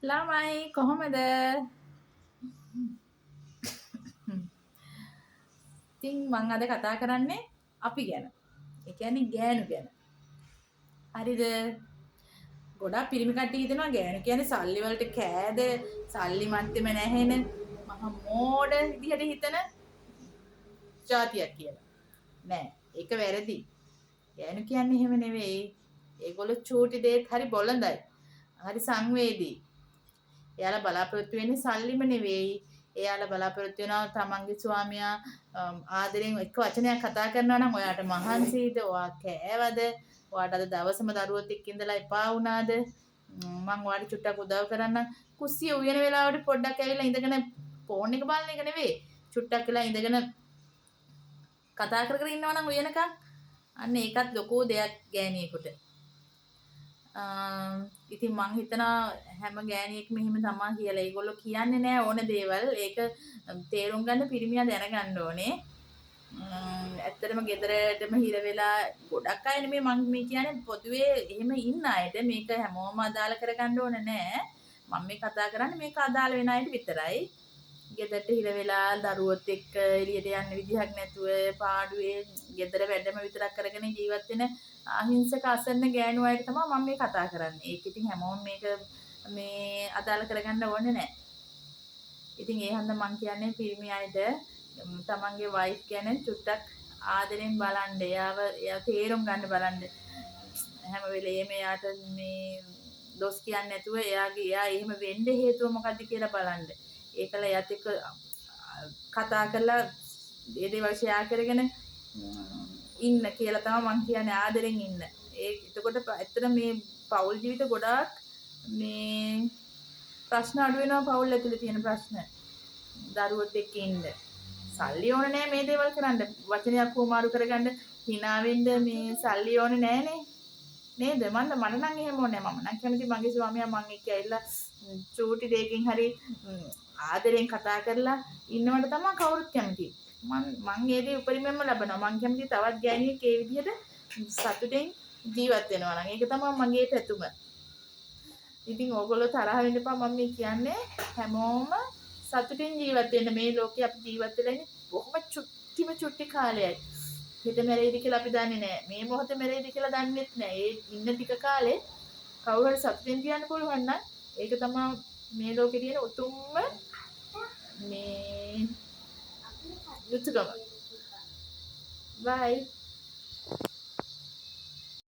ළමයි කොහොමද? ඉතින් මං අද කතා කරන්නේ අපි ගැන. ඒ කියන්නේ ගෑනු ගැන. හරිද? ගොඩාක් පිරිමි කට්ටිය හිතනවා ගෑනු කියන්නේ සල්ලි වලට කෑද, සල්ලි මට්ටම නැහෙන, මහ මෝඩ විදිහට හිතන ජාතියක් කියලා. නෑ, ඒක වැරදි. ගෑනු කියන්නේ එහෙම නෙවෙයි. ඒගොල්ලෝ චූටි දේත් හරි බොළඳයි. හරි සංවේදී. එයාලා බලාපොරොත්තු වෙන්නේ සල්ලිම නෙවෙයි. එයාලා බලාපොරොත්තු වෙනවා තමන්ගේ ස්වාමියා ආදරෙන් එක්ක වචනයක් කතා කරනවා නම් ඔයාට මහන්සිද? ඔයා කෑවද? ඔයාට අද දවසම දරුවොත් එක්ක ඉඳලා එපා වුණාද? මං ඔයාලට චුට්ටක් උදව් කරන්න. කුස්සිය උයන වෙලාවට පොඩ්ඩක් ඇවිල්ලා ඉඳගෙන ෆෝන් එක බලන එක නෙවෙයි. චුට්ටක් වෙලා ඉඳගෙන කතා කර කර ඉන්නවා නම් උයනකම් අන්න ඒකත් ලොකු දෙයක් ගෑණියෙකුට. ඉතින් මං හිතනවා හැම ගෑණියෙක්ම එහෙම තමා කියලා. ඒගොල්ලෝ කියන්නේ නෑ ඕන දේවල්. ඒක තේරුම් ගන්න පිරිමියා දැනගන්න ඕනේ. ඇත්තටම ගෙදරටම හිර වෙලා ගොඩක් අය නෙමෙයි මං මේ කියන්නේ පොදුවේ එහෙම ඉන්න අයට මේක හැමෝම අදාළ කරගන්න ඕන නෑ. මම මේ කතා කරන්නේ මේක අදාළ වෙන අයට විතරයි. ගෙදරට හිර වෙලා දරුවොත් එක්ක එළියට යන්න විදිහක් නැතුව පාඩුවේ ගෙදර වැඩම විතරක් කරගෙන ජීවත් වෙන අහිංසක අසරණ ගෑනු අයට තමයි මම මේ කතා කරන්නේ. ඒක ඉතින් හැමෝම මේක මේ අදාළ කරගන්න ඕනේ නැහැ. ඉතින් ඒ හන්ද මම කියන්නේ පිරිමි අයට තමන්ගේ වයිෆ් ගැන චුට්ටක් ආදරෙන් බලන්න. එයා තේරුම් ගන්න බලන්න. හැම වෙලේම එයාට මේ දොස් කියන්නේ නැතුව එයා එහෙම වෙන්න හේතුව මොකද්ද කියලා බලන්න. ඒකල එයාත් එක්ක කතා කරලා ඒ දේවල් ෂෙයා කරගෙන ඉන්න කියලා තමයි මං කියන්නේ ආදරෙන් ඉන්න. එතකොට ඇත්තට මේ පෞල් ජීවිත ගොඩාක් මේ ප්‍රශ්න අඩු වෙනවා පෞල් ඇතුලේ තියෙන ප්‍රශ්න. දරුවොත් එක්ක ඉන්න. සල්ලි ඕන නෑ මේ දේවල් කරන්න. වචනයක් කොමාරු කරගන්න hina වෙන්න මේ සල්ලි ඕන නෑනේ. නේද? මට නම් එහෙම ඕනේ නෑ. මම නම් කැමති මගේ ස්වාමියා මං එක්ක ඇවිල්ලා චූටි දෙයකින් හරි ආදරෙන් කතා කරලා ඉන්නවට තමයි කවුරුත් කැමති. මං ඒ දේ උපරිමයෙන්ම ලබනවා. මං කැමති තවත් ගෑණියෙක් ඒ විදිහට සතුටින් ජීවත් වෙනවා නම්. ඒක තමයි මගේ පැතුම. ඉතින් ඕගොල්ලෝ තරහ වෙන්න එපා. මම මේ කියන්නේ හැමෝම සතුටින් ජීවත් වෙන්න. මේ ලෝකේ අපි ජීවත් වෙලා ඉන්නේ බොහොම චුට්ටි කාලයයි. හෙට මැරෙයිද කියලා අපි දන්නේ නැහැ. මේ මොහොතේ මැරෙයිද කියලා දන්නෙත් නැහැ. ඒ ඉන්න ටික කාලේ කවුරු හරි සතුටින් තියන්න පුළුවන් නම් ඒක තමයි මේ ලෝකේ තියෙන උතුම්ම මේ යුතුයකම. බයි.